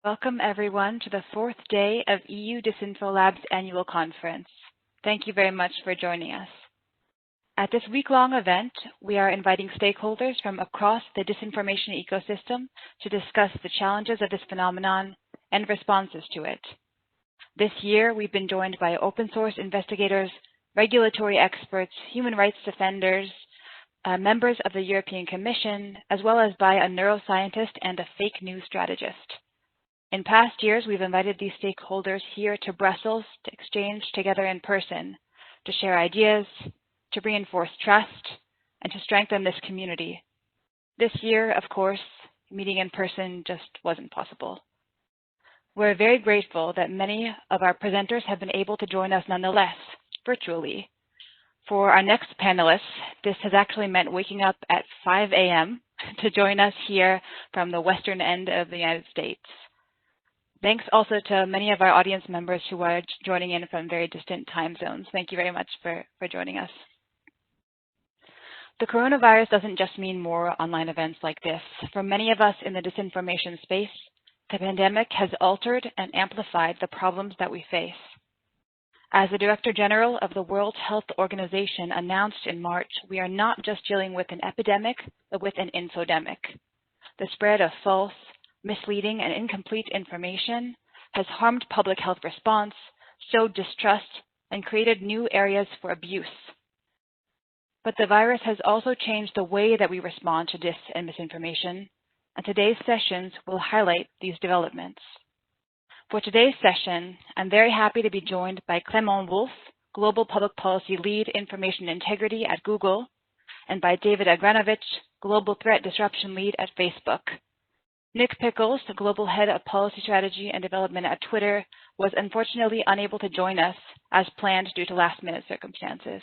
Welcome everyone to the fourth day of EU DisinfoLab's annual conference. Thank you very much for joining us. At this week-long event, we are inviting stakeholders from across the disinformation ecosystem to discuss the challenges of this phenomenon and responses to it. This year, we've been joined by open source investigators, regulatory experts, human rights defenders, members of the European Commission, as well as by a neuroscientist and a fake news strategist. In past years, we've invited these stakeholders here to Brussels to exchange together in person, to share ideas, to reinforce trust, and to strengthen this community. This year, of course, meeting in person just wasn't possible. We're very grateful that many of our presenters have been able to join us nonetheless, virtually. For our next panelists, this has actually meant waking up at 5 a.m. to join us here from the western end of the United States. Thanks also to many of our audience members who are joining in from very distant time zones. Thank you very much for joining us. The coronavirus doesn't just mean more online events like this. For many of us in the disinformation space, the pandemic has altered and amplified the problems that we face. As the Director General of the World Health Organization announced in March, we are not just dealing with an epidemic, but with an infodemic. The spread of false, misleading, and incomplete information has harmed public health response, sowed distrust, and created new areas for abuse. But the virus has also changed the way that we respond to dis and misinformation, and today's sessions will highlight these developments. For today's session, I'm very happy to be joined by Clément Wolf, Global Public Policy Lead Information Integrity at Google, and by David Agranovich, Global Threat Disruption Lead at Facebook. Nick Pickles, the Global Head of Policy Strategy and Development at Twitter, was unfortunately unable to join us as planned due to last-minute circumstances.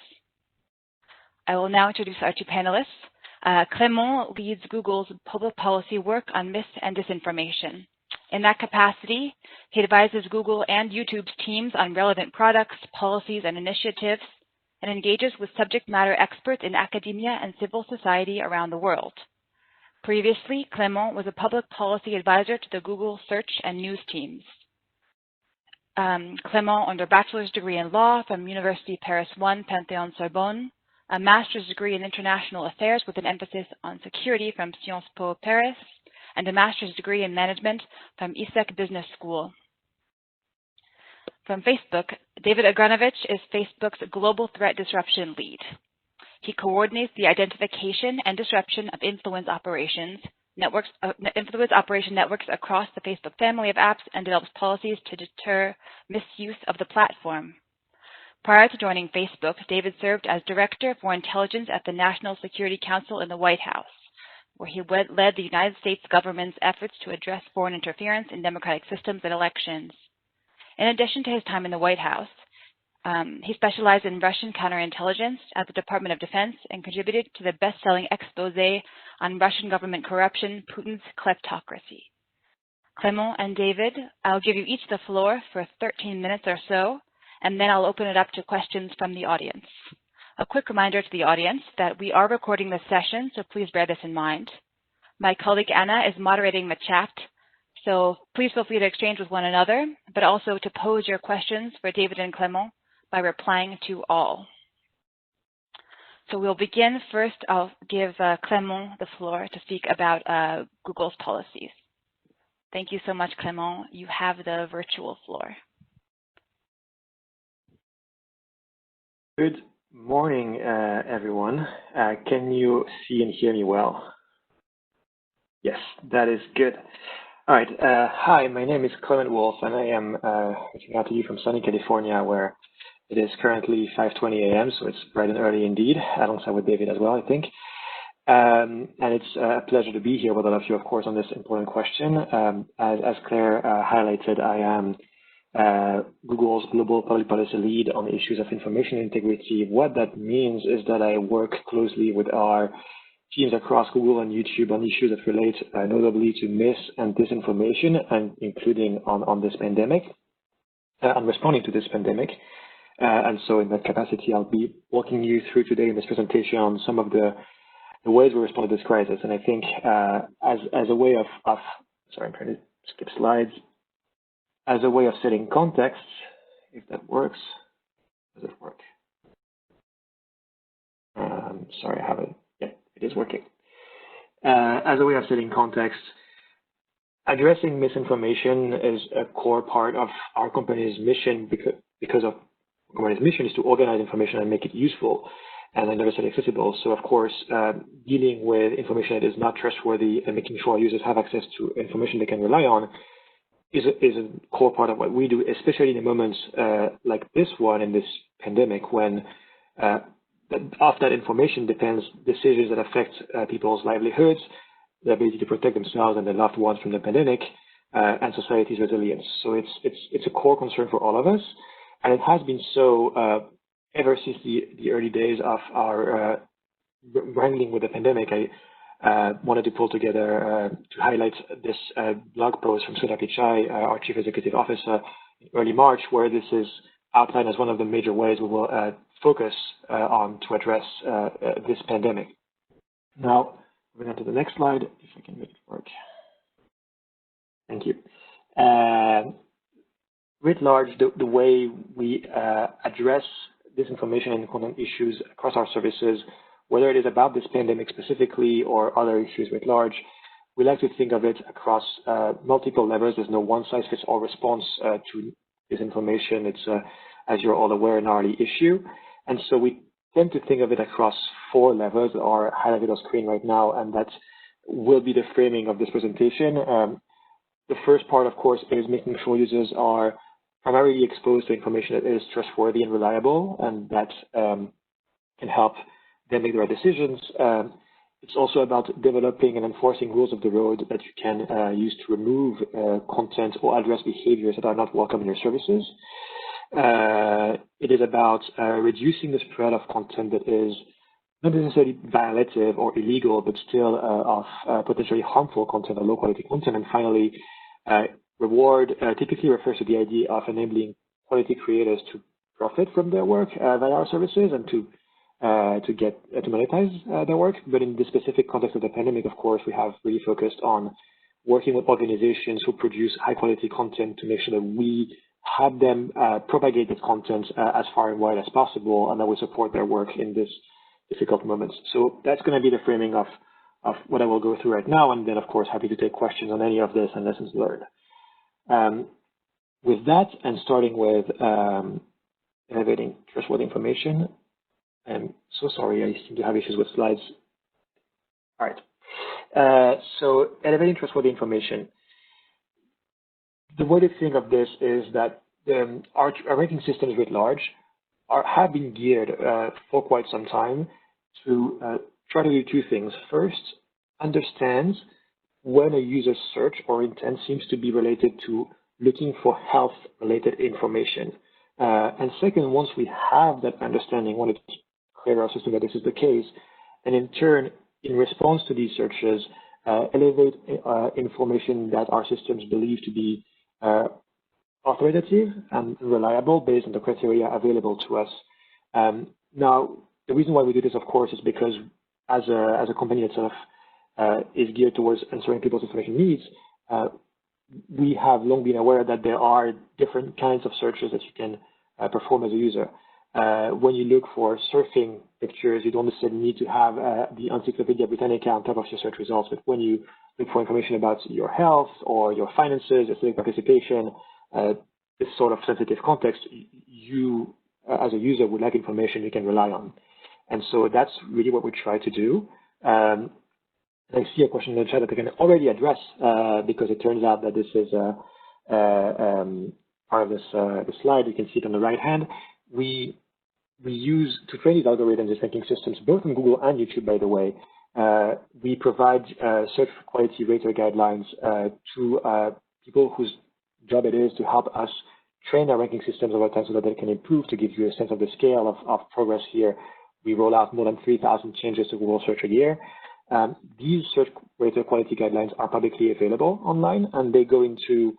I will now introduce our two panelists. Clément leads Google's public policy work on mis and disinformation. In that capacity, he advises Google and YouTube's teams on relevant products, policies, and initiatives, and engages with subject matter experts in academia and civil society around the world. Previously, Clément was a public policy advisor to the Google search and news teams. Clément earned a bachelor's degree in law from University Paris I, Panthéon-Sorbonne, a master's degree in international affairs with an emphasis on security from Sciences Po Paris, and a master's degree in management from ESSEC Business School. From Facebook, David Agranovich is Facebook's Global Threat Disruption Lead. He coordinates the identification and disruption of influence operation networks across the Facebook family of apps and develops policies to deter misuse of the platform. Prior to joining Facebook, David served as Director for Intelligence at the National Security Council in the White House, where he led the United States government's efforts to address foreign interference in democratic systems and elections. In addition to his time in the White House, he specialized in Russian counterintelligence at the Department of Defense and contributed to the best-selling exposé on Russian government corruption, Putin's kleptocracy. Clément and David, I'll give you each the floor for 13 minutes or so, and then I'll open it up to questions from the audience. A quick reminder to the audience that we are recording this session, so please bear this in mind. My colleague Anna is moderating the chat, so please feel free to exchange with one another, but also to pose your questions for David and Clément by replying to all. So we'll begin first. I'll give Clément the floor to speak about Google's policies. Thank you so much, Clément. You have the virtual floor. Good morning, everyone. Can you see and hear me well? Yes, that is good. All right. Hi, my name is Clément Wolf, and I am reaching out to you from sunny California, where it is currently 5:20 a.m., so it's bright and early indeed, alongside with David as well, I think. And it's a pleasure to be here with all of you, of course, on this important question. As Claire highlighted, I am Google's Global Public Policy Lead on issues of information integrity. What that means is that I work closely with our teams across Google and YouTube on issues that relate notably to mis and disinformation, and including on this pandemic, on responding to this pandemic. And so in that capacity, I'll be walking you through today in this presentation on some of the ways we respond to this crisis. And I think as a way of sorry, I'm trying to skip slides. as a way of setting context, if that works. Does it work? Sorry, I haven't. Yeah, it is working. As a way of setting context, addressing misinformation is a core part of our company's mission because of our company's mission is to organize information and make it useful and universally accessible. So, of course, dealing with information that is not trustworthy and making sure users have access to information they can rely on is a core part of what we do, especially in the moments like this one in this pandemic when off that information depends decisions that affect people's livelihoods, the ability to protect themselves and their loved ones from the pandemic, and society's resilience. So it's a core concern for all of us, and it has been so ever since the early days of our wrangling with the pandemic. I wanted to pull together to highlight this blog post from Sudha Pichai, our Chief Executive Officer, in early March, where this is outlined as one of the major ways we will focus on to address this pandemic. Now, moving on to the next slide, if I can make it work. Thank you. Writ large, the way we address disinformation and content issues across our services, whether it is about this pandemic specifically or other issues writ large, we like to think of it across multiple levels. There's no one-size-fits-all response to disinformation. It's, as you're all aware, an hourly issue. And so we tend to think of it across 4 levels that are highlighted on screen right now, and that will be the framing of this presentation. The first part, of course, is making sure users are primarily exposed to information that is trustworthy and reliable, and that can help them make the right decisions. It's also about developing and enforcing rules of the road that you can use to remove content or address behaviors that are not welcome in your services. It is about reducing the spread of content that is not necessarily violative or illegal, but still of potentially harmful content or low quality content. And finally, reward typically refers to the idea of enabling quality creators to profit from their work via our services and to monetize their work. But in the specific context of the pandemic, of course, we have really focused on working with organizations who produce high quality content to make sure that we have them propagate this content as far and wide as possible, and that we support their work in this difficult moments. So that's going to be the framing of what I will go through right now, and then, of course, happy to take questions on any of this and lessons learned. With that, and starting with elevating trustworthy information, I'm so sorry, I seem to have issues with slides. All right. So elevating trustworthy information. The way to think of this is that our ranking systems writ large have been geared for quite some time to try to do 2 things. First, understand when a user's search or intent seems to be related to looking for health-related information. And second, once we have that understanding, want to clear our system that this is the case, and in turn, in response to these searches, elevate information that our systems believe to be authoritative and reliable based on the criteria available to us. Now, the reason why we do this, of course, is because as a company itself is geared towards answering people's information needs, we have long been aware that there are different kinds of searches that you can perform as a user. When you look for surfing pictures, you don't necessarily need to have the Encyclopedia Britannica on top of your search results, but when you look for information about your health or your finances, your civic participation, this sort of sensitive context, you as a user would like information you can rely on. And so that's really what we try to do. I see a question in the chat that I can already address because it turns out that this is part of this slide. You can see it on the right hand. We use, to train these algorithms, these ranking systems, both on Google and YouTube, by the way, we provide search quality rater guidelines to people whose job it is to help us train our ranking systems over time so that they can improve. To give you a sense of the scale of progress here, we roll out more than 3,000 changes to Google Search a year. These search rater quality guidelines are publicly available online, and they go into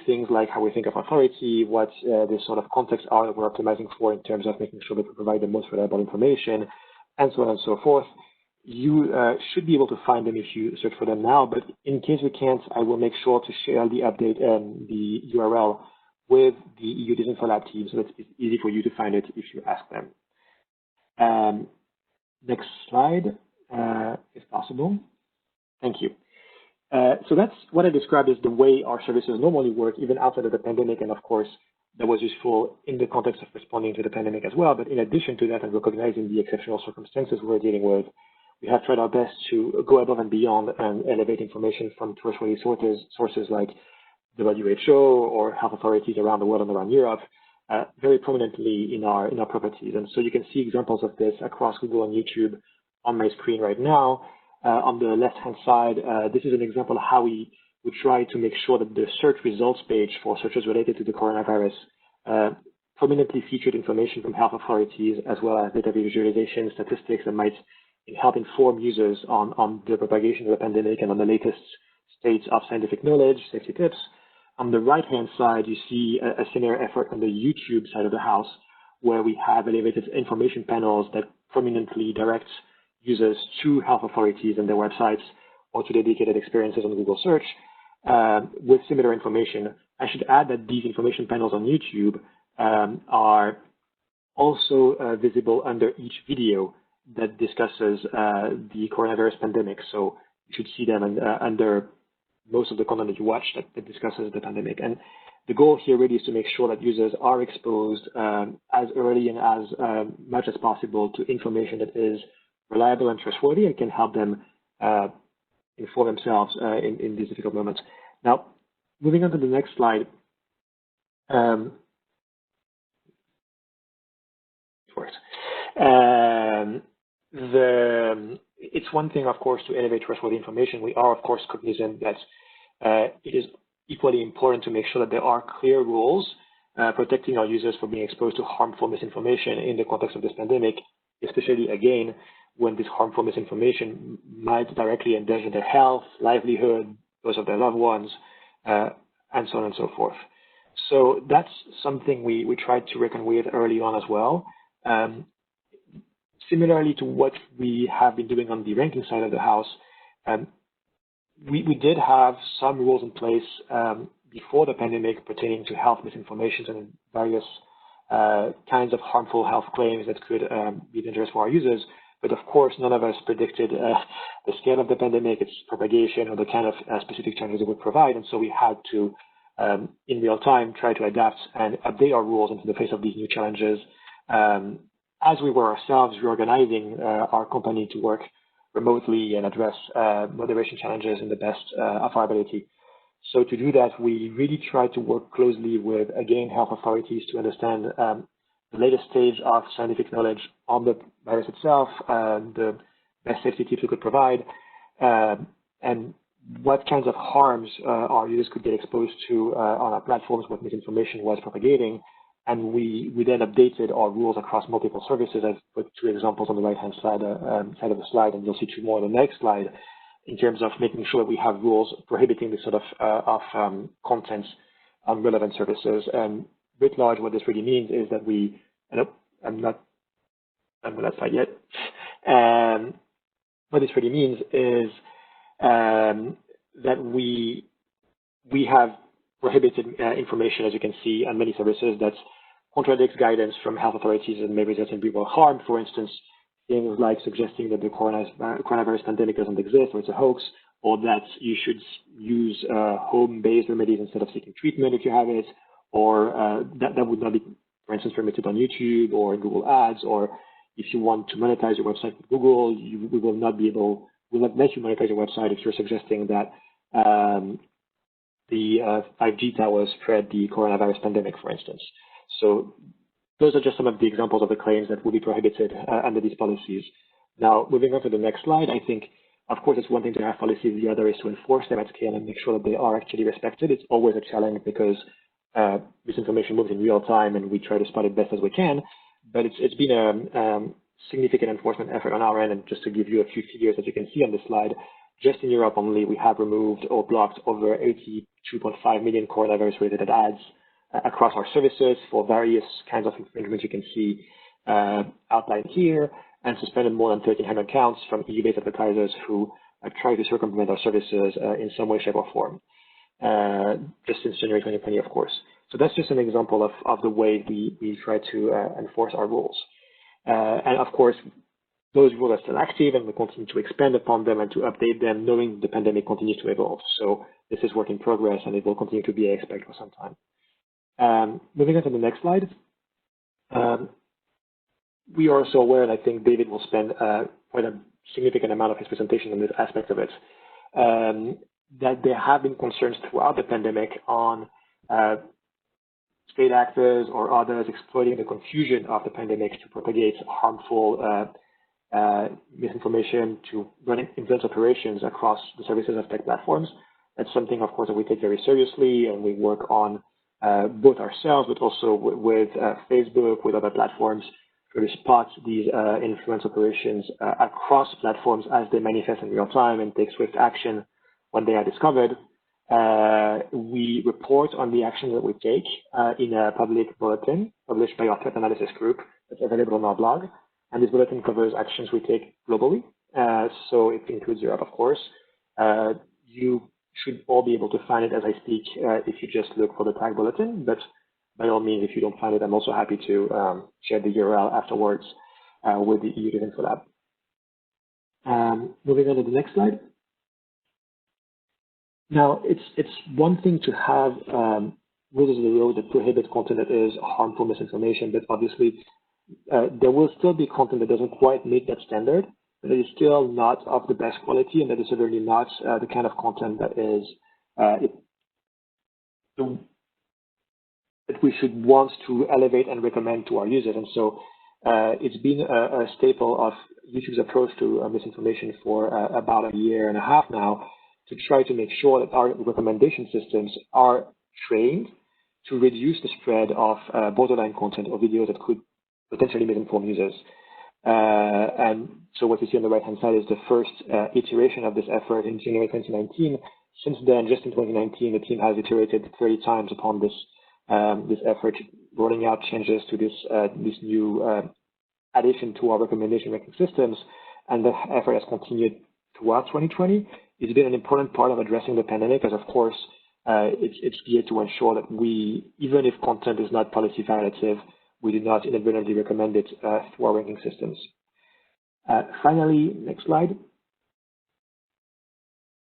things like how we think of authority, what the sort of contexts are that we're optimizing for in terms of making sure that we provide the most reliable information, and so on and so forth. You should be able to find them if you search for them now, but in case we can't, I will make sure to share the update and the URL with the EU DisinfoLab team so that it's easy for you to find it if you ask them. Next slide, if possible. Thank you. So that's what I described as the way our services normally work, even outside of the pandemic. And of course, that was useful in the context of responding to the pandemic as well. But in addition to that, and recognizing the exceptional circumstances we're dealing with, we have tried our best to go above and beyond and elevate information from trustworthy sources like WHO or health authorities around the world and around Europe, very prominently in our properties. And so you can see examples of this across Google and YouTube on my screen right now. On the left-hand side, this is an example of how we try to make sure that the search results page for searches related to the coronavirus prominently featured information from health authorities, as well as data visualization, statistics that might help inform users on the propagation of the pandemic and on the latest states of scientific knowledge, safety tips. On the right-hand side, you see a similar effort on the YouTube side of the house, where we have elevated information panels that prominently direct users to health authorities and their websites or to dedicated experiences on Google search with similar information. I should add that these information panels on YouTube are also visible under each video that discusses the coronavirus pandemic. So you should see them under most of the content that you watch that discusses the pandemic. And the goal here really is to make sure that users are exposed as early and as much as possible to information that is reliable and trustworthy and can help them inform themselves in these difficult moments. Now, moving on to the next slide. It's one thing, of course, to elevate trustworthy information. We are, of course, cognizant that it is equally important to make sure that there are clear rules protecting our users from being exposed to harmful misinformation in the context of this pandemic, especially, again, when this harmful misinformation might directly endanger their health, livelihood, those of their loved ones, and so on and so forth. So that's something we tried to reckon with early on as well. Similarly to what we have been doing on the ranking side of the house, we did have some rules in place before the pandemic pertaining to health misinformation and various kinds of harmful health claims that could be dangerous for our users. But of course, none of us predicted the scale of the pandemic, its propagation, or the kind of specific challenges it would provide. And so we had to, in real time, try to adapt and update our rules into the face of these new challenges as we were ourselves reorganizing our company to work remotely and address moderation challenges in the best of our ability. So to do that, we really tried to work closely with, again, health authorities to understand the latest stage of scientific knowledge on the virus itself, the best safety tips we could provide, and what kinds of harms our users could get exposed to on our platforms, what misinformation was propagating. And we then updated our rules across multiple services. I've put two examples on the right-hand side of the slide, and you'll see two more on the next slide, in terms of making sure that we have rules prohibiting this sort of content on relevant services. And writ large, what this really means is that I'm not on that slide yet. What this really means is that we have prohibited information, as you can see, on many services that contradicts guidance from health authorities and may result in real harm. For instance, things like suggesting that the coronavirus pandemic doesn't exist or it's a hoax, or that you should use home-based remedies instead of seeking treatment if you have it, or that would not be, for instance, permitted on YouTube or in Google Ads, or if you want to monetize your website with Google, we will not let you monetize your website if you're suggesting that the 5G towers spread the coronavirus pandemic, for instance. So those are just some of the examples of the claims that will be prohibited under these policies. Now, moving on to the next slide, I think, of course, it's one thing to have policies. The other is to enforce them at scale and make sure that they are actually respected. It's always a challenge because misinformation moves in real time, and we try to spot it best as we can. But it's been a significant enforcement effort on our end. And just to give you a few figures that you can see on this slide, just in Europe only, we have removed or blocked over 82.5 million coronavirus-related ads across our services for various kinds of infringements you can see outlined here. and suspended more than 1,300 accounts from EU-based advertisers who try to circumvent our services in some way, shape, or form, just since January 2020, of course. So that's just an example of the way we try to enforce our rules. And of course, those rules are still active, and we continue to expand upon them and to update them, knowing the pandemic continues to evolve. So this is work in progress, and it will continue to be, I expect, for some time. Moving on to the next slide. We are also aware, and I think David will spend quite a significant amount of his presentation on this aspect of it, that there have been concerns throughout the pandemic on state actors or others exploiting the confusion of the pandemic to propagate harmful misinformation, to run influence operations across the services of tech platforms. That's something, of course, that we take very seriously, and we work on both ourselves, but also with Facebook, with other platforms, to spot these influence operations across platforms as they manifest in real time and take swift action when they are discovered. We report on the actions that we take in a public bulletin published by our threat analysis group that's available on our blog. And this bulletin covers actions we take globally. So it includes Europe, of course. You should all be able to find it as I speak if you just look for the tag bulletin. But by all means, if you don't find it, I'm also happy to share the URL afterwards with the EU DisinfoLab. Moving on to the next slide. Now, it's one thing to have rules of the road that prohibit content that is harmful misinformation, but obviously there will still be content that doesn't quite meet that standard, but it is still not of the best quality, and that is certainly not the kind of content that is that we should want to elevate and recommend to our users. And so it's been a staple of YouTube's approach to misinformation for about a year and a half now, to try to make sure that our recommendation systems are trained to reduce the spread of borderline content or videos that could potentially misinform users. And so what you see on the right-hand side is the first iteration of this effort in January 2019. Since then, just in 2019, the team has iterated 30 times upon this this effort, rolling out changes to this new addition to our recommendation ranking systems, and the effort has continued throughout 2020. It's been an important part of addressing the pandemic, as of course it's geared to ensure that we, even if content is not policy violative, we do not inadvertently recommend it through our ranking systems. Finally, next slide.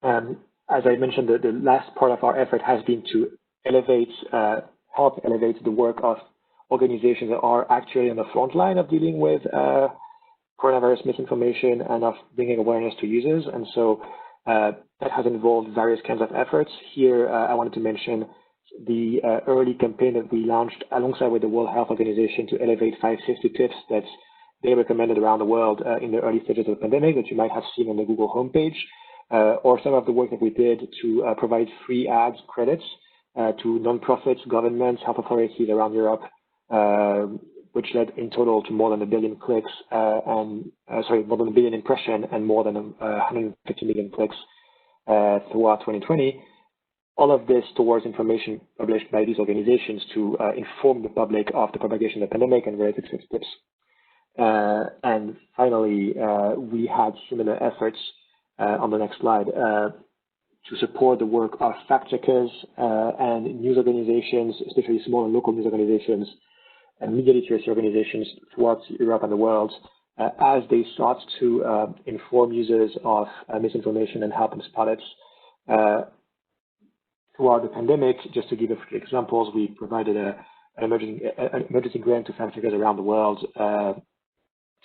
As I mentioned, the last part of our effort has been to elevate, help elevate the work of organizations that are actually on the front line of dealing with coronavirus misinformation and of bringing awareness to users. And so that has involved various kinds of efforts. Here, I wanted to mention the early campaign that we launched alongside with the World Health Organization to elevate 5 safety tips that they recommended around the world in the early stages of the pandemic that you might have seen on the Google homepage, or some of the work that we did to provide free ads credits to nonprofits, governments, health authorities around Europe, which led in total to more than 1 billion clicks more than 1 billion impressions and more than 150 million clicks throughout 2020. All of this towards information published by these organizations to inform the public of the propagation of the pandemic and related safety tips. And finally, we had similar efforts on the next slide to support the work of fact checkers and news organizations, especially small and local news organizations and media literacy organizations throughout Europe and the world, as they sought to inform users of misinformation and help them spot it. Throughout the pandemic, just to give a few examples, we provided an emergency grant to fact checkers around the world to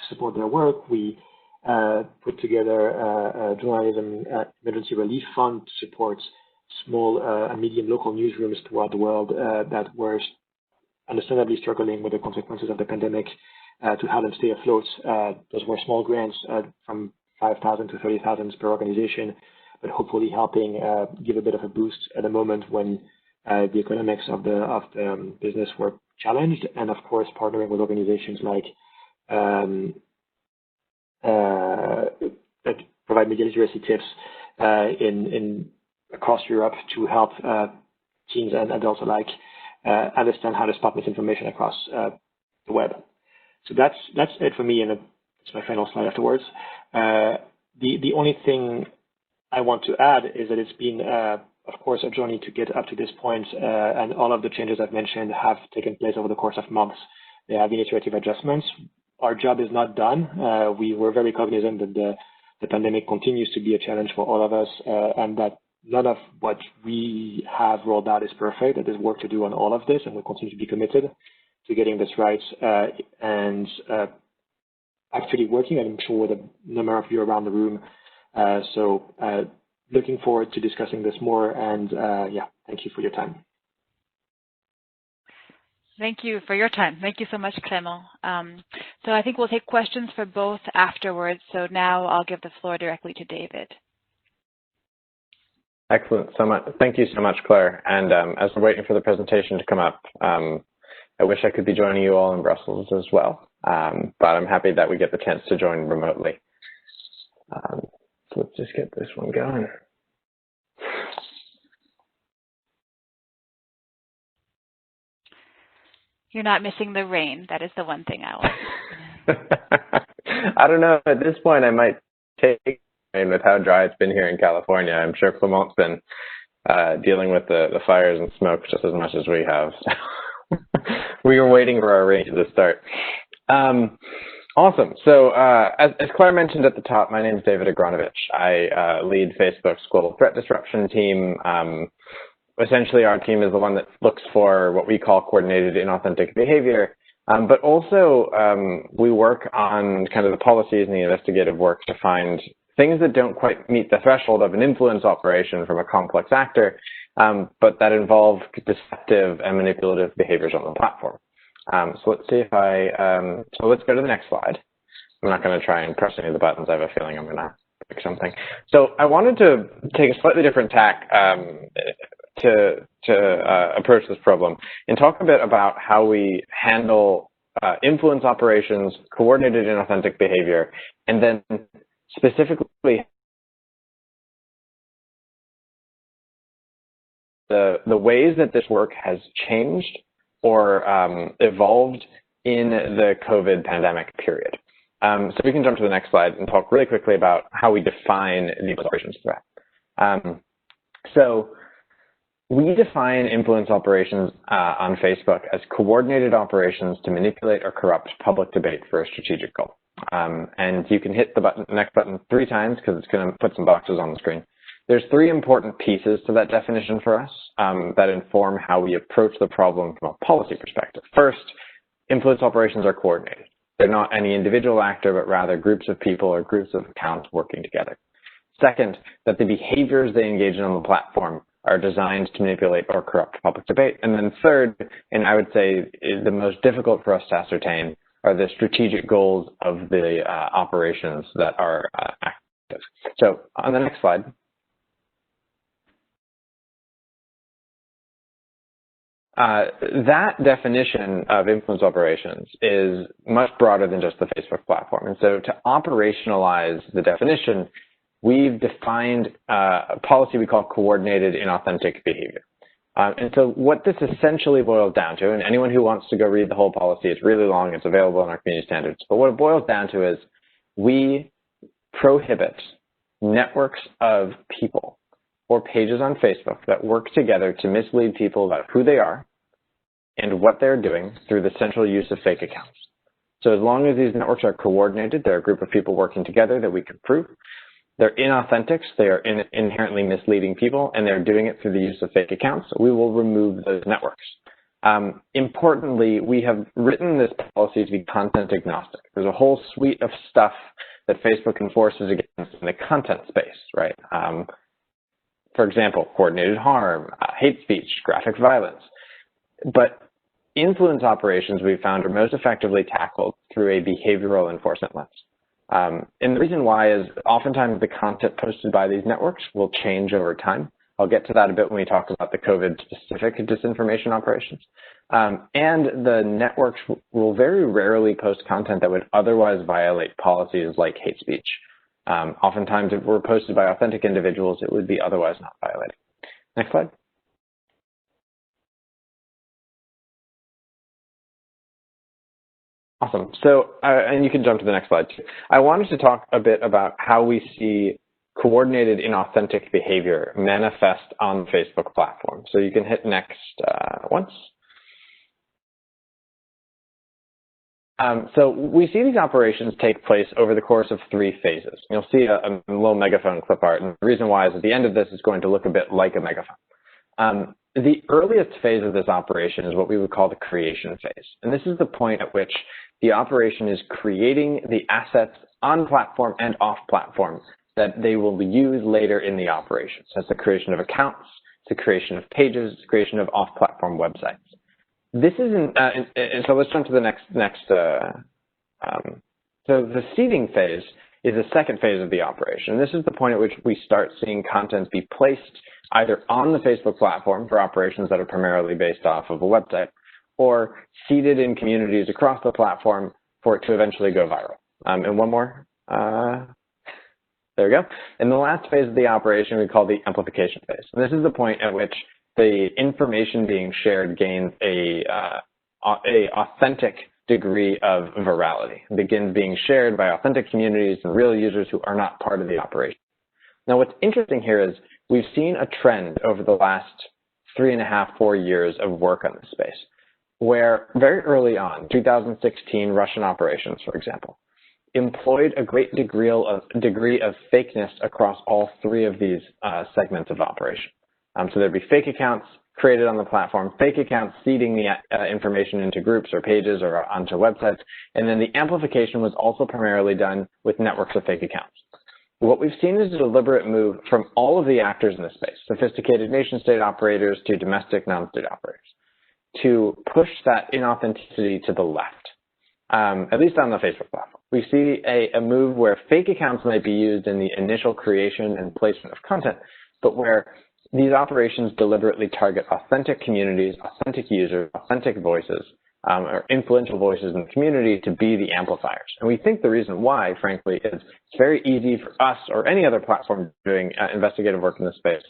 support their work. We put together a journalism emergency relief fund to support small and medium local newsrooms throughout the world that were understandably struggling with the consequences of the pandemic to help them stay afloat. Those were small grants from 5,000 to 30,000 per organization, but hopefully helping give a bit of a boost at a moment when the economics of the business were challenged, and of course partnering with organizations like that provide media literacy tips across Europe to help teens and adults alike understand how to spot misinformation across the web. So that's it for me in a it's my final slide afterwards. The only thing I want to add is that it's been, of course, a journey to get up to this point, and all of the changes I've mentioned have taken place over the course of months. There have been iterative adjustments. Our job is not done. We were very cognizant that the pandemic continues to be a challenge for all of us, and that none of what we have rolled out is perfect, that there's work to do on all of this, and we'll continue to be committed to getting this right and actually working, and I'm sure with a number of you around the room. So looking forward to discussing this more, and yeah, thank you for your time. Thank you for your time. Thank you so much, Clément. So I think we'll take questions for both afterwards. So now I'll give the floor directly to David. Excellent. Thank you so much, Claire. And as we're waiting for the presentation to come up, I wish I could be joining you all in Brussels as well, but I'm happy that we get the chance to join remotely. So let's just get this one going. You're not missing the rain. That is the one thing I will. I don't know. At this point, I might take rain with how dry it's been here in California. I'm sure Clément's been dealing with the fires and smoke just as much as we have. We were waiting for our rain to start. Awesome. So as Claire mentioned at the top, my name is David Agronovich. I lead Facebook's global threat disruption team. Essentially, our team is the one that looks for what we call coordinated inauthentic behavior, but also we work on kind of the policies and the investigative work to find things that don't quite meet the threshold of an influence operation from a complex actor, but that involve deceptive and manipulative behaviors on the platform. So let's see if so let's go to the next slide. I'm not going to try and press any of the buttons. I have a feeling I'm going to pick something. So I wanted to take a slightly different tack to approach this problem and talk a bit about how we handle influence operations, coordinated inauthentic behavior, and then specifically the ways that this work has changed or evolved in the COVID pandemic period. So we can jump to the next slide and talk really quickly about how we define the influence operations threat. So we define influence operations on Facebook as coordinated operations to manipulate or corrupt public debate for a strategic goal. And you can hit the next button 3 times because it's going to put some boxes on the screen. There's 3 important pieces to that definition for us that inform how we approach the problem from a policy perspective. First, influence operations are coordinated. They're not any individual actor, but rather groups of people or groups of accounts working together. Second, that the behaviors they engage in on the platform are designed to manipulate or corrupt public debate. And then third, and I would say is the most difficult for us to ascertain, are the strategic goals of the operations that are active. So on the next slide. That definition of influence operations is much broader than just the Facebook platform. And so to operationalize the definition, we've defined a policy we call coordinated inauthentic behavior. And so what this essentially boils down to, and anyone who wants to go read the whole policy, it's really long, it's available in our community standards, but what it boils down to is we prohibit networks of people or pages on Facebook that work together to mislead people about who they are and what they're doing through the central use of fake accounts. So as long as these networks are coordinated, they're a group of people working together that we can prove. They're inauthentics, they are inherently misleading people, and they're doing it through the use of fake accounts. We will remove those networks. Importantly, we have written this policy to be content agnostic. There's a whole suite of stuff that Facebook enforces against in the content space, right? For example, coordinated harm, hate speech, graphic violence. But influence operations we've found are most effectively tackled through a behavioral enforcement lens. And the reason why is oftentimes the content posted by these networks will change over time. I'll get to that a bit when we talk about the COVID-specific disinformation operations. And the networks will very rarely post content that would otherwise violate policies like hate speech. Oftentimes, if it were posted by authentic individuals, it would be otherwise not violating. Next slide. Awesome. So, and you can jump to the next slide too. I wanted to talk a bit about how we see coordinated inauthentic behavior manifest on the Facebook platform. So you can hit next once. So we see these operations take place over the course of 3 phases. You'll see a little megaphone clip art, and the reason why is at the end of this is going to look a bit like a megaphone. The earliest phase of this operation is what we would call the creation phase. And this is the point at which the operation is creating the assets on platform and off platform that they will use later in the operation. So it's the creation of accounts, it's the creation of pages, it's the creation of off-platform websites. This isn't, so let's jump to the next so the seeding phase is the second phase of the operation. This is the point at which we start seeing content be placed either on the Facebook platform for operations that are primarily based off of a website, or seeded in communities across the platform for it to eventually go viral. And one more. There we go. And the last phase of the operation we call the amplification phase. And this is the point at which the information being shared gains a authentic degree of virality. It begins being shared by authentic communities and real users who are not part of the operation. Now, what's interesting here is we've seen a trend over the last 3.5, 4 years of work on this space, where very early on, 2016 Russian operations, for example, employed a great degree of fakeness across all 3 of these segments of operation. So there'd be fake accounts created on the platform, fake accounts seeding the information into groups or pages or onto websites, and then the amplification was also primarily done with networks of fake accounts. What we've seen is a deliberate move from all of the actors in this space, sophisticated nation-state operators to domestic non-state operators, to push that inauthenticity to the left, at least on the Facebook platform. We see a move where fake accounts might be used in the initial creation and placement of content, but where these operations deliberately target authentic communities, authentic users, authentic voices, or influential voices in the community to be the amplifiers. And we think the reason why, frankly, is it's very easy for us or any other platform doing investigative work in this space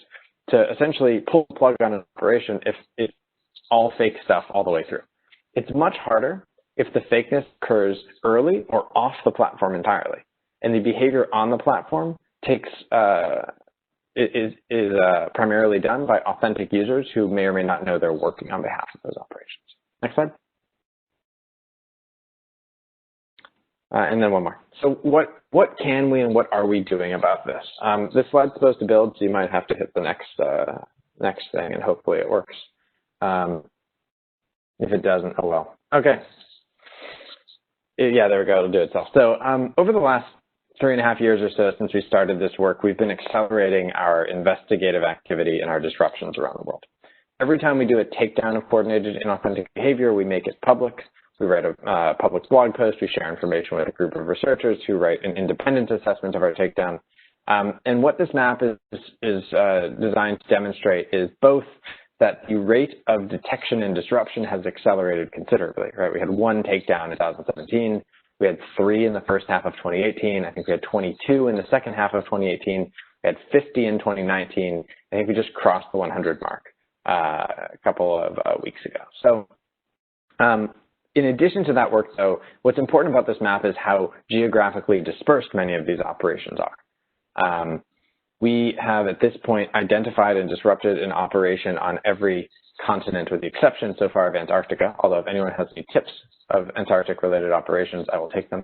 to essentially pull the plug on an operation if it's all fake stuff all the way through. It's much harder if the fakeness occurs early or off the platform entirely, and the behavior on the platform is primarily done by authentic users who may or may not know they're working on behalf of those operations. Next slide. And then one more. So what can we and what are we doing about this? This slide's supposed to build, so you might have to hit the next thing, and hopefully it works. If it doesn't, oh well. Okay. Yeah, there we go. It'll do itself. So over the last 3.5 years or so since we started this work, we've been accelerating our investigative activity and our disruptions around the world. Every time we do a takedown of coordinated inauthentic behavior, we make it public. We write a public blog post. We share information with a group of researchers who write an independent assessment of our takedown. And what this map is designed to demonstrate is both that the rate of detection and disruption has accelerated considerably, right? We had 1 takedown in 2017. We had 3 in the first half of 2018. I think we had 22 in the second half of 2018. We had 50 in 2019. I think we just crossed the 100 mark a couple of weeks ago. So in addition to that work, though, what's important about this map is how geographically dispersed many of these operations are. We have, at this point, identified and disrupted an operation on every continent with the exception so far of Antarctica, although if anyone has any tips of Antarctic-related operations, I will take them.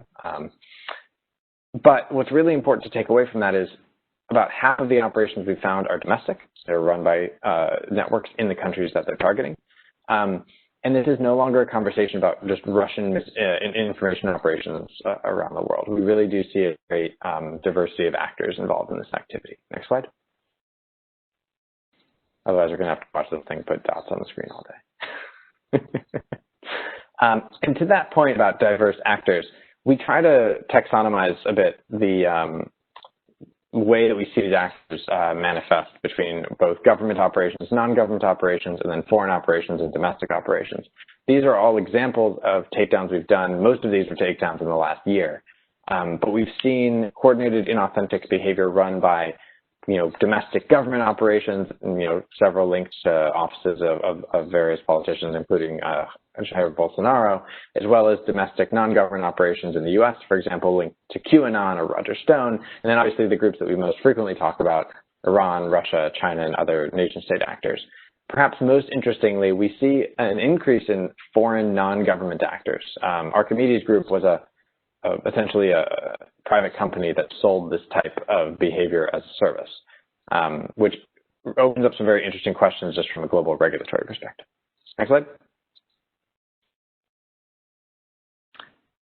But what's really important to take away from that is about half of the operations we found are domestic. They're run by networks in the countries that they're targeting. And this is no longer a conversation about just Russian information operations around the world. We really do see a great diversity of actors involved in this activity. Next slide. Otherwise, we're going to have to watch this thing put dots on the screen all day. And to that point about diverse actors, we try to taxonomize a bit the way that we see these actors manifest between both government operations, non-government operations, and then foreign operations and domestic operations. These are all examples of takedowns we've done. Most of these were takedowns in the last year. But we've seen coordinated inauthentic behavior run by domestic government operations, and, several links to offices of various politicians, including Jair Bolsonaro, as well as domestic non-government operations in the U.S., for example, linked to QAnon or Roger Stone, and then obviously the groups that we most frequently talk about, Iran, Russia, China, and other nation-state actors. Perhaps most interestingly, we see an increase in foreign non-government actors. Archimedes Group was essentially a private company that sold this type of behavior as a service, which opens up some very interesting questions just from a global regulatory perspective. Next slide.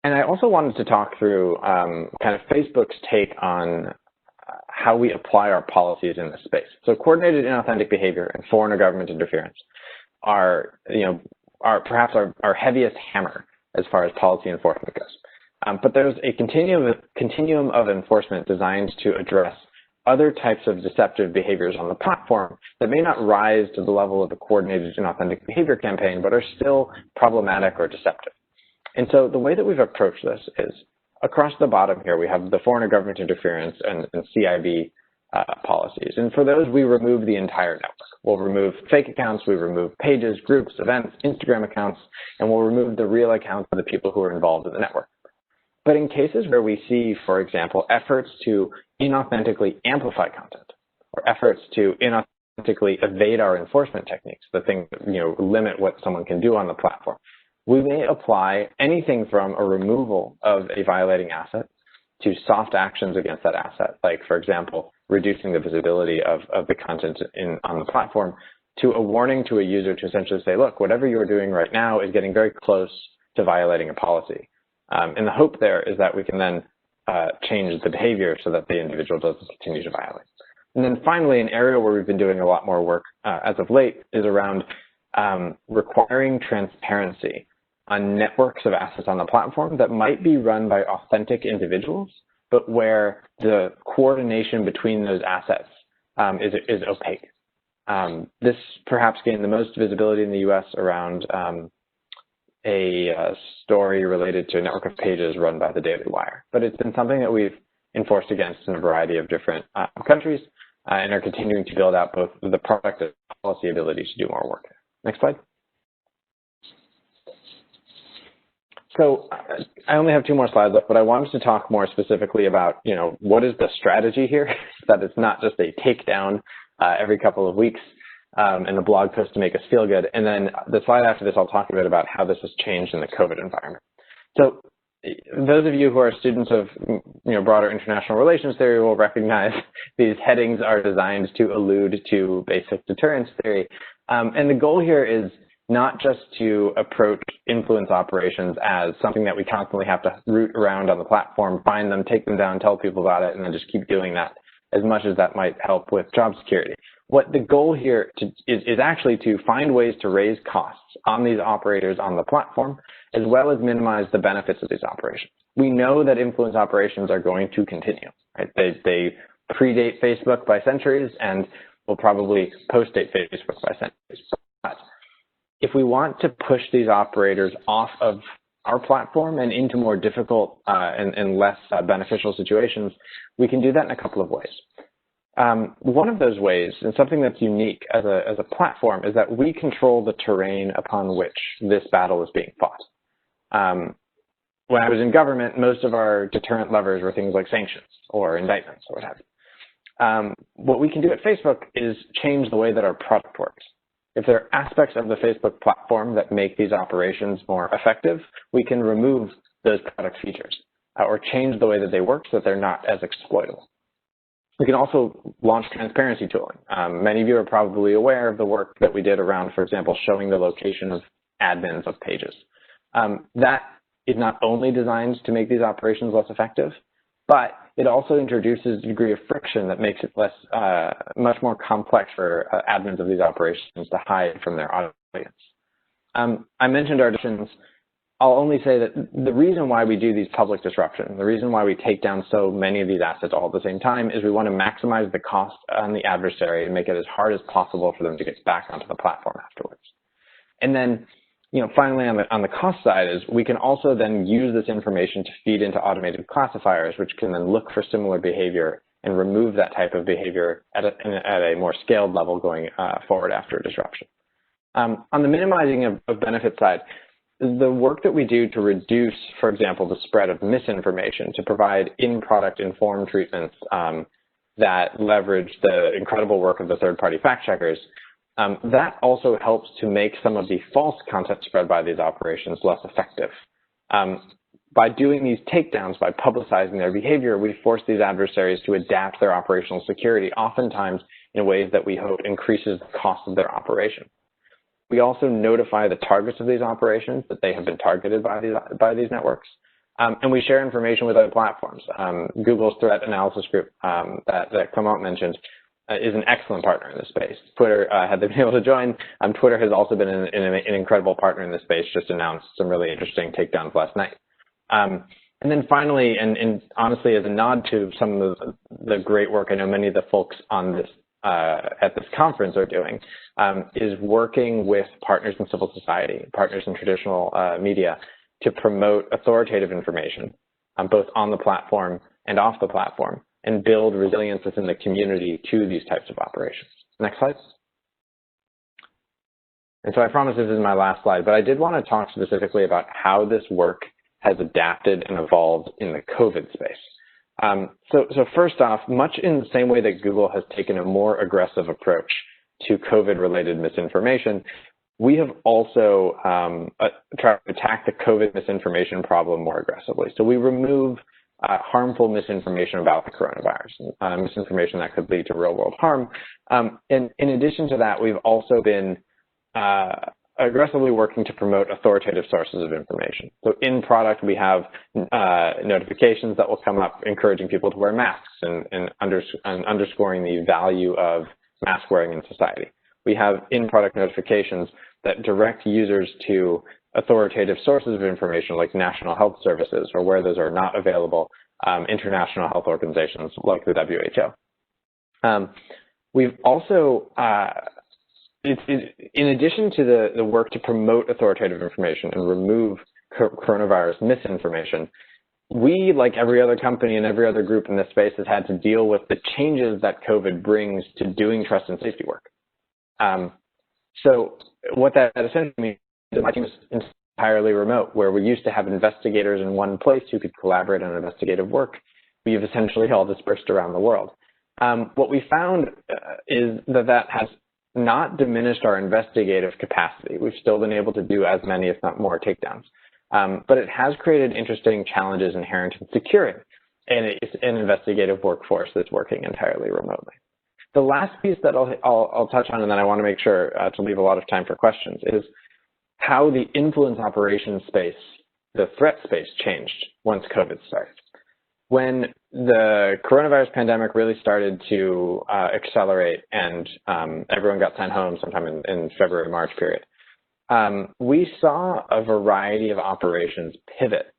And I also wanted to talk through kind of Facebook's take on how we apply our policies in this space. So coordinated inauthentic behavior and foreign or government interference are perhaps our heaviest hammer as far as policy enforcement goes. But there's a continuum of enforcement designed to address other types of deceptive behaviors on the platform that may not rise to the level of a coordinated inauthentic behavior campaign, but are still problematic or deceptive. And so the way that we've approached this is across the bottom here, we have the foreign or government interference and CIB policies. And for those, we remove the entire network. We'll remove fake accounts, we remove pages, groups, events, Instagram accounts, and we'll remove the real accounts of the people who are involved in the network. But in cases where we see, for example, efforts to inauthentically amplify content or efforts to inauthentically evade our enforcement techniques, the things that limit what someone can do on the platform, we may apply anything from a removal of a violating asset to soft actions against that asset, like, for example, reducing the visibility of the content on the platform, to a warning to a user to essentially say, look, whatever you're doing right now is getting very close to violating a policy. And the hope there is that we can then change the behavior so that the individual doesn't continue to violate. And then finally, an area where we've been doing a lot more work as of late is around requiring transparency on networks of assets on the platform that might be run by authentic individuals, but where the coordination between those assets is opaque. This perhaps gained the most visibility in the US around a story related to a network of pages run by the Daily Wire. But it's been something that we've enforced against in a variety of different countries and are continuing to build out both the product and policy ability to do more work. Next slide. So I only have 2 more slides left, but I wanted to talk more specifically about, what is the strategy here? That it's not just a takedown every couple of weeks and a blog post to make us feel good. And then the slide after this, I'll talk a bit about how this has changed in the COVID environment. So those of you who are students of, broader international relations theory will recognize these headings are designed to allude to basic deterrence theory. And the goal here is not just to approach influence operations as something that we constantly have to root around on the platform, find them, take them down, tell people about it, and then just keep doing that as much as that might help with job security. What the goal here is actually to find ways to raise costs on these operators on the platform, as well as minimize the benefits of these operations. We know that influence operations are going to continue, right? They predate Facebook by centuries and will probably post-date Facebook by centuries. But if we want to push these operators off of our platform and into more difficult and less beneficial situations, we can do that in a couple of ways. One of those ways, and something that's unique as a platform, is that we control the terrain upon which this battle is being fought. When I was in government, most of our deterrent levers were things like sanctions or indictments or what have you. What we can do at Facebook is change the way that our product works. If there are aspects of the Facebook platform that make these operations more effective, we can remove those product features or change the way that they work so that they're not as exploitable. We can also launch transparency tooling. Many of you are probably aware of the work that we did around, for example, showing the location of admins of pages. That is not only designed to make these operations less effective, but it also introduces a degree of friction that makes it much more complex for admins of these operations to hide from their audience. I mentioned our disruptions. I'll only say that the reason why we do these public disruptions, the reason why we take down so many of these assets all at the same time, is we want to maximize the cost on the adversary and make it as hard as possible for them to get back onto the platform afterwards. And then, finally on the cost side is we can also then use this information to feed into automated classifiers, which can then look for similar behavior and remove that type of behavior at a more scaled level going forward after a disruption. On the minimizing of benefit side, the work that we do to reduce, for example, the spread of misinformation, to provide in-product informed treatments that leverage the incredible work of the third-party fact checkers, that also helps to make some of the false content spread by these operations less effective. By doing these takedowns, by publicizing their behavior, we force these adversaries to adapt their operational security, oftentimes in ways that we hope increases the cost of their operation. We also notify the targets of these operations that they have been targeted by these networks, and we share information with other platforms. Google's threat analysis group that Clément mentioned is an excellent partner in this space. Twitter, had they been able to join, Twitter has also been an incredible partner in this space, just announced some really interesting takedowns last night. And then finally, and honestly, as a nod to some of the great work I know many of the folks on this at this conference are doing, is working with partners in civil society, partners in traditional media, to promote authoritative information, both on the platform and off the platform, and build resilience within the community to these types of operations. Next slide. And so I promise this is my last slide, but I did want to talk specifically about how this work has adapted and evolved in the COVID space. So first off, much in the same way that Google has taken a more aggressive approach to COVID-related misinformation, we have also tried to attack the COVID misinformation problem more aggressively. So we remove harmful misinformation about the coronavirus, misinformation that could lead to real-world harm. And in addition to that, we've also been aggressively working to promote authoritative sources of information. So in product, we have notifications that will come up encouraging people to wear masks and underscoring the value of mask wearing in society. We have in-product notifications that direct users to authoritative sources of information like national health services, or where those are not available, international health organizations like the WHO. We've also, in addition to the work to promote authoritative information and remove coronavirus misinformation, we, like every other company and every other group in this space, has had to deal with the changes that COVID brings to doing trust and safety work. So what that essentially means is my team is entirely remote, where we used to have investigators in one place who could collaborate on investigative work. We've essentially all dispersed around the world. What we found is that has not diminished our investigative capacity. We've still been able to do as many, if not more, takedowns. But it has created interesting challenges inherent in securing an investigative workforce that's working entirely remotely. The last piece that I'll touch on, and then I want to make sure to leave a lot of time for questions, is how the influence operations space, the threat space, changed once COVID started. When the coronavirus pandemic really started to accelerate and everyone got sent home sometime in February, March period, we saw a variety of operations pivot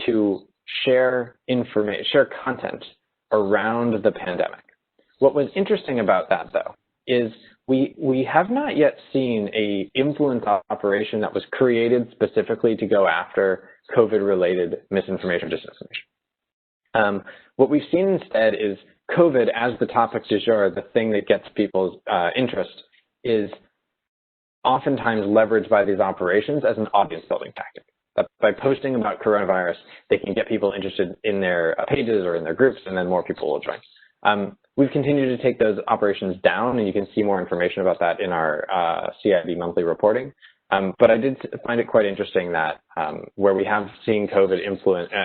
to share information, share content around the pandemic. What was interesting about that, though, is we have not yet seen an influence operation that was created specifically to go after COVID-related misinformation or disinformation. What we've seen instead is COVID as the topic du jour, the thing that gets people's interest, is oftentimes leveraged by these operations as an audience building tactic. That by posting about coronavirus, they can get people interested in their pages or in their groups, and then more people will join. We've continued to take those operations down, and you can see more information about that in our CID monthly reporting. But I did find it quite interesting that where we have seen COVID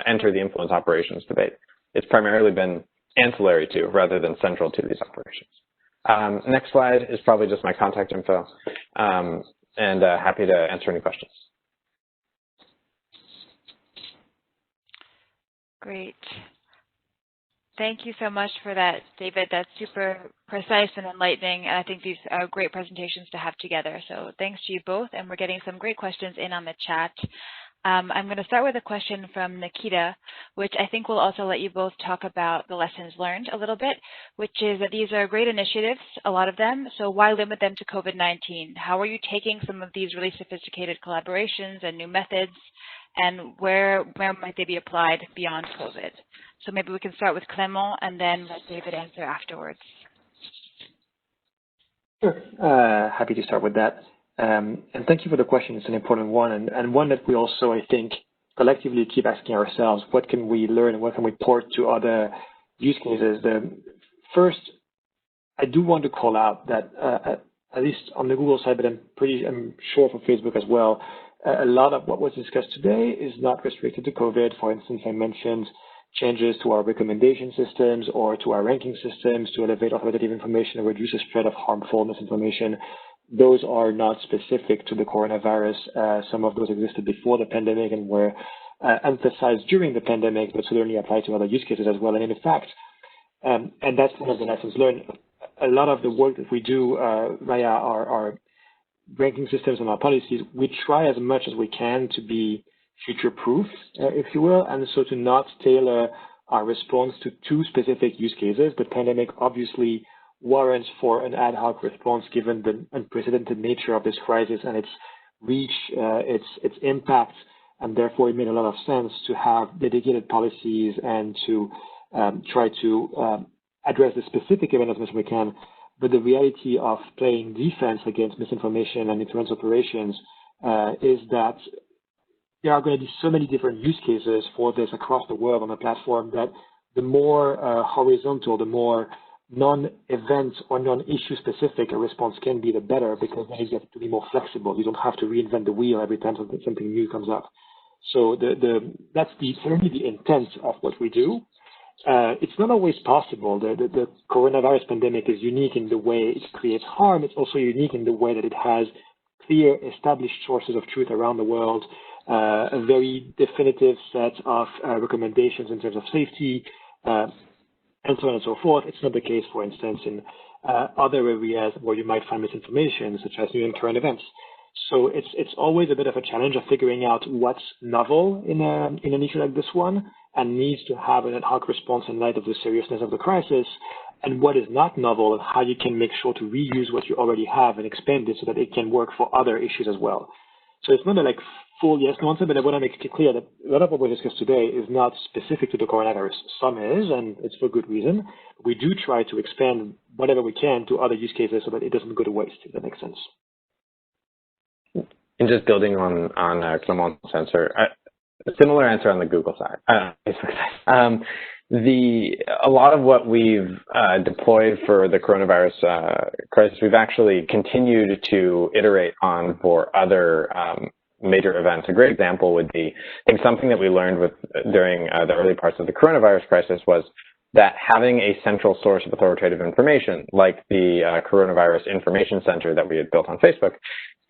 enter the influence operations debate, it's primarily been ancillary to rather than central to these operations. Next slide is probably just my contact info, and happy to answer any questions. Great. Thank you so much for that, David. That's super precise and enlightening, and I think these are great presentations to have together. So thanks to you both, and we're getting some great questions in on the chat. I'm going to start with a question from Nikita, which I think will also let you both talk about the lessons learned a little bit, which is that these are great initiatives, a lot of them, so why limit them to COVID-19? How are you taking some of these really sophisticated collaborations and new methods, and where might they be applied beyond COVID? So maybe we can start with Clément and then let David answer afterwards. Sure. Happy to start with that. And thank you for the question. It's an important one, and one that we also, I think, collectively keep asking ourselves: what can we learn and what can we port to other use cases? First, I do want to call out that at least on the Google side, but I'm sure for Facebook as well, a lot of what was discussed today is not restricted to COVID. For instance, I mentioned changes to our recommendation systems or to our ranking systems to elevate authoritative information and reduce the spread of harmful misinformation. Those are not specific to the coronavirus. Some of those existed before the pandemic and were emphasized during the pandemic, but certainly apply to other use cases as well. And in fact, and that's one of the lessons learned, a lot of the work that we do via our ranking systems and our policies, we try as much as we can to be future-proof, if you will, and so to not tailor our response to two specific use cases. The pandemic obviously warrants for an ad hoc response given the unprecedented nature of this crisis and its reach, its impact, and therefore it made a lot of sense to have dedicated policies and to try to address the specific event as much as we can. But the reality of playing defense against misinformation and deterrence operations is that there are going to be so many different use cases for this across the world on the platform that the more horizontal, the more non-event or non-issue specific a response can be, the better, because then you get to be more flexible. You don't have to reinvent the wheel every time something new comes up. So that's certainly the intent of what we do. It's not always possible. The coronavirus pandemic is unique in the way it creates harm. It's also unique in the way that it has clear established sources of truth around the world, a very definitive set of recommendations in terms of safety, and so on and so forth. It's not the case, for instance, in other areas where you might find misinformation, such as new and current events. So it's always a bit of a challenge of figuring out what's novel in an issue like this one and needs to have an ad hoc response in light of the seriousness of the crisis, and what is not novel and how you can make sure to reuse what you already have and expand it so that it can work for other issues as well. So it's not a full yes no answer, but I want to make it clear that a lot of what we discussed today is not specific to the coronavirus. Some is, and it's for good reason. We do try to expand whatever we can to other use cases so that it doesn't go to waste, if that makes sense. And just building on Clément's answer, a similar answer on the Google side, Facebook side. A lot of what we've deployed for the coronavirus crisis, we've actually continued to iterate on for other major events. A great example would be, I think something that we learned during the early parts of the coronavirus crisis was that having a central source of authoritative information, like the Coronavirus Information Center that we had built on Facebook,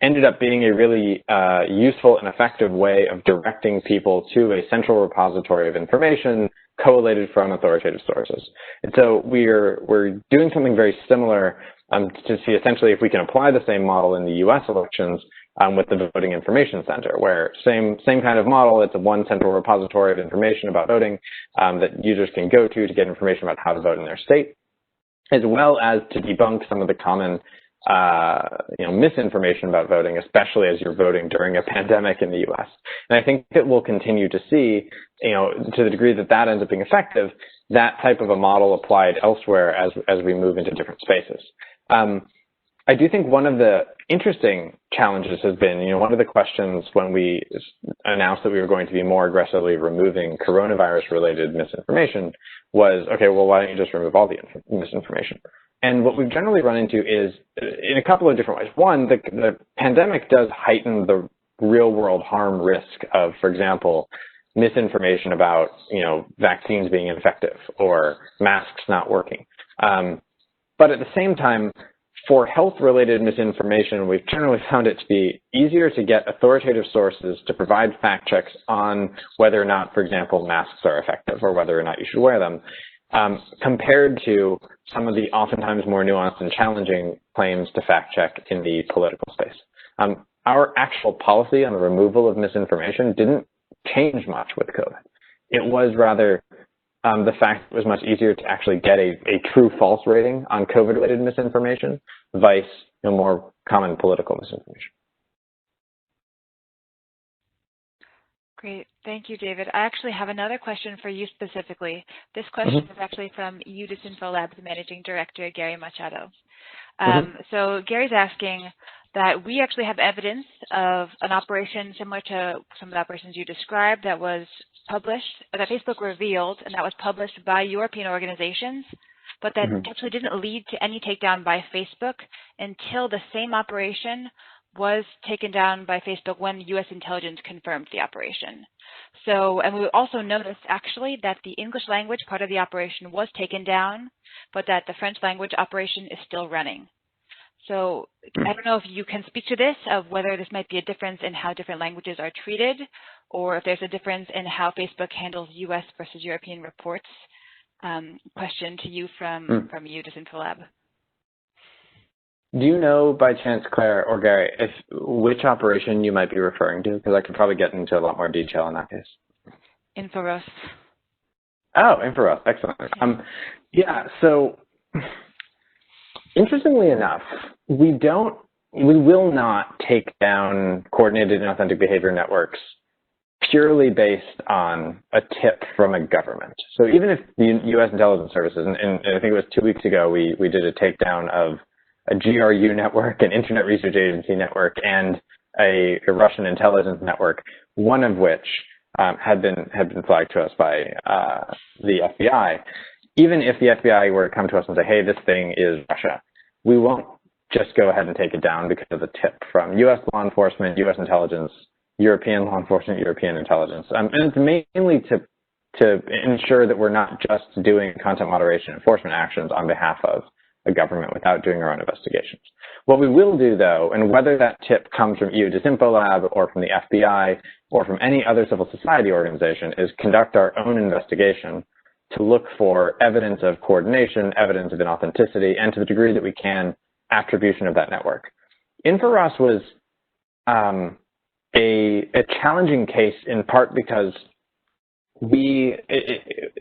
ended up being a really useful and effective way of directing people to a central repository of information collated from authoritative sources. And so we're doing something very similar to see essentially if we can apply the same model in the US elections with the Voting Information Center, where same kind of model. It's a one central repository of information about voting that users can go to get information about how to vote in their state, as well as to debunk some of the common misinformation about voting, especially as you're voting during a pandemic in the U.S. And I think that we'll continue to see, to the degree that that ends up being effective, that type of a model applied elsewhere as we move into different spaces. I do think one of the interesting challenges has been, one of the questions when we announced that we were going to be more aggressively removing coronavirus-related misinformation was, okay, well, why don't you just remove all the misinformation? And what we've generally run into is in a couple of different ways. One, the pandemic does heighten the real-world harm risk of, for example, misinformation about, vaccines being ineffective or masks not working. But at the same time, for health-related misinformation, we've generally found it to be easier to get authoritative sources to provide fact checks on whether or not, for example, masks are effective or whether or not you should wear them, compared to some of the oftentimes more nuanced and challenging claims to fact check in the political space. Our actual policy on the removal of misinformation didn't change much with COVID. It was rather the fact it was much easier to actually get a true false rating on COVID-related misinformation, vice more common political misinformation. Great. Thank you, David. I actually have another question for you specifically. This question is actually from DisinfoLab's Managing Director, Gary Machado. So Gary's asking that we actually have evidence of an operation similar to some of the operations you described that was published, that Facebook revealed, and that was published by European organizations, but that actually didn't lead to any takedown by Facebook until the same operation was taken down by Facebook when U.S. intelligence confirmed the operation. So, and we also noticed actually that the English language part of the operation was taken down, but that the French language operation is still running. So I don't know if you can speak to this, of whether this might be a difference in how different languages are treated, or if there's a difference in how Facebook handles U.S. versus European reports. Question to you from you, DisinfoLab. Do you know by chance, Claire or Gary, which operation you might be referring to? Because I could probably get into a lot more detail in that case. Inforos. Oh, Inforos. Excellent. Yeah, so interestingly enough, we will not take down coordinated and authentic behavior networks purely based on a tip from a government. So even if the U.S. intelligence services, and I think it was 2 weeks ago, we did a takedown of a GRU network, an Internet Research Agency network, and a Russian intelligence network, one of which had been flagged to us by the FBI. Even if the FBI were to come to us and say, hey, this thing is Russia, we won't just go ahead and take it down because of a tip from U.S. law enforcement, U.S. intelligence, European law enforcement, European intelligence. And it's mainly to ensure that we're not just doing content moderation enforcement actions on behalf of a government without doing our own investigations. What we will do, though, and whether that tip comes from DisinfoLab or from the FBI or from any other civil society organization, is conduct our own investigation to look for evidence of coordination, evidence of inauthenticity, and to the degree that we can, attribution of that network. Inforos was a challenging case in part because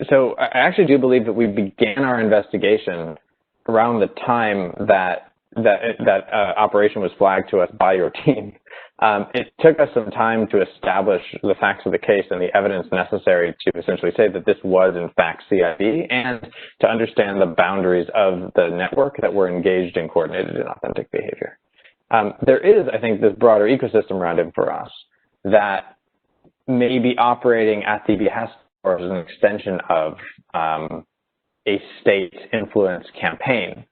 so I actually do believe that we began our investigation around the time that operation was flagged to us by your team. It took us some time to establish the facts of the case and the evidence necessary to essentially say that this was in fact CIB, and to understand the boundaries of the network that were engaged in coordinated and authentic behavior. There is, I think, this broader ecosystem around Inforos that may be operating at the behest or as an extension of a state influence campaign,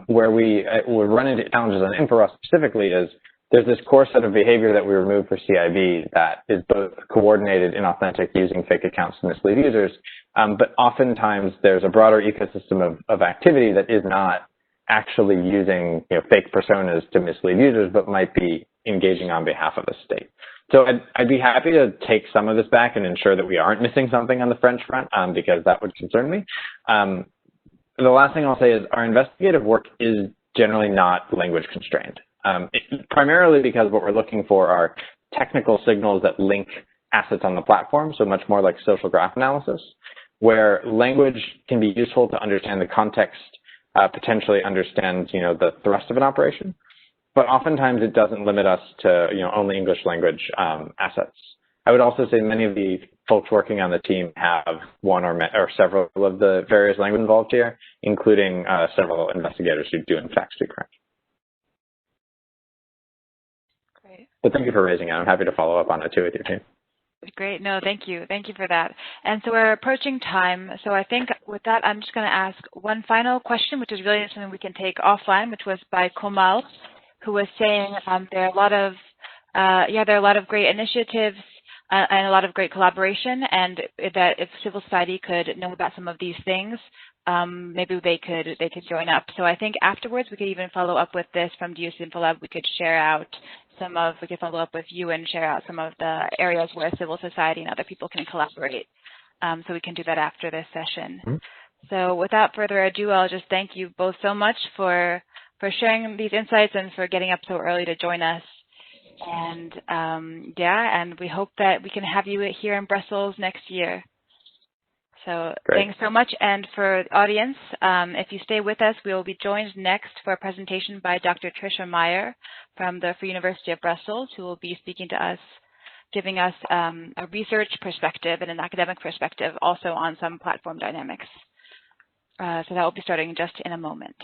where we would run into challenges on Inforos specifically is there's this core set of behavior that we remove for CIB that is both coordinated and authentic, using fake accounts to mislead users, but oftentimes there's a broader ecosystem of activity that is not actually using fake personas to mislead users, but might be engaging on behalf of the state. So I'd be happy to take some of this back and ensure that we aren't missing something on the French front, because that would concern me. The last thing I'll say is our investigative work is generally not language constrained, primarily because what we're looking for are technical signals that link assets on the platform, so much more like social graph analysis, where language can be useful to understand the context, potentially understand the thrust of an operation. But oftentimes it doesn't limit us to only English language assets. I would also say many of the folks working on the team have one or several of the various languages involved here, including several investigators who do in fact speak French. Great. But thank you for raising it. I'm happy to follow up on it too with your team. Great. No, thank you. Thank you for that. And so we're approaching time. So I think with that, I'm just going to ask one final question, which is really something we can take offline, which was by Komal, who was saying there are a lot of great initiatives and a lot of great collaboration, and that if civil society could know about some of these things, maybe they could join up. So I think afterwards we could even follow up with this from DisinfoLab. We could follow up with you and share out some of the areas where civil society and other people can collaborate. So we can do that after this session. So without further ado, I'll just thank you both so much for sharing these insights and for getting up so early to join us. And and we hope that we can have you here in Brussels next year. So Great. Thanks so much. And for the audience, if you stay with us, we will be joined next for a presentation by Dr. Tricia Meyer from the Free University of Brussels, who will be speaking to us giving us a research perspective and an academic perspective also on some platform dynamics. So that will be starting just in a moment.